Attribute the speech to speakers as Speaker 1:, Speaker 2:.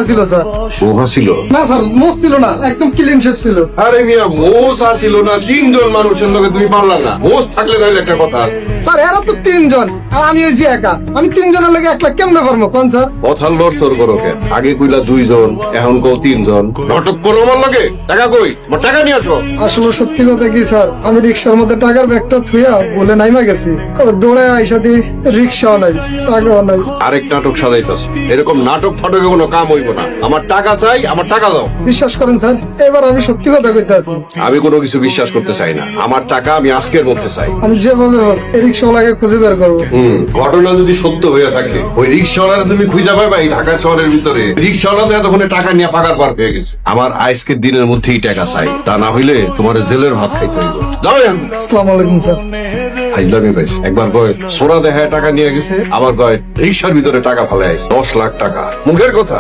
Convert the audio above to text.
Speaker 1: ছিল স্যার।
Speaker 2: মোহা ছিল
Speaker 1: না স্যার, মোষ ছিল না, একদম ক্লিন শেপ ছিল।
Speaker 2: আরে মিয়া মোষ আসিল না, তিনজন মানুষের লোকে তুমি পারলা না। মোষ থাকলে তাহলে একটা কথা আছে।
Speaker 1: স্যার এরা তো তিনজন আর আমি হয়েছি একা, আমি তিনজনের লাগে 1 লাখ কেমনে পারবো কোন স্যার?
Speaker 2: কথার লড়সর করো কে? আগে কইলা 2 জন, এখন কও 3 জন। নাটক করো আমার লাগে। টাকা কই? আমার টাকা নিয়ে আসো।
Speaker 1: আসলে সত্যি কথা কি স্যার, আমি রিক্সার মধ্যে টাকার ব্যাগটা থুইয়া বলে নাইমা গেছি, দৌড়ে আইসা দি রিক্সাও নাই, টাকাও নাই।
Speaker 2: আরেক নাটক সাজাইতাছ। এরকম নাটক ফাটকে কোনো কাম হইব না। আমার টাকা চাই, আমার টাকা দাও।
Speaker 1: বিশ্বাস করেন স্যার, এবার আমি সত্যি কথা কইতে আছি।
Speaker 2: আমি কোনো কিছু বিশ্বাস করতে চাই না। আমার টাকা আমি আজকের মধ্যে চাই।
Speaker 1: আমি যেভাবে হোক এই রিক্সাওয়ালাকে খুঁজে বের করবো।
Speaker 2: ঘটনা যদি সত্য হয়ে থাকে, ওই রিক্সাওয়ালারা তুমি খুঁজে পাবে এই ঢাকা শহরের ভিতরে। রিক্সাওয়ালা তো এতক্ষণে টাকা নিয়ে পাকার পার হয়ে গেছে। আমার আজকের দিনের মধ্যেই টাকা চাই, তা না হইলে তোমার জেলের ভাত খাইতে হইব। যাও এখন।
Speaker 1: আসসালামু আলাইকুম স্যার।
Speaker 2: হাইজলামি ভাই, একবার কয় সোরা দেখায় টাকা নিয়ে গেছে, আবার কয় রিক্সার ভিতরে টাকা ফেলে আইছে 10 লাখ টাকা। মুখের কথা।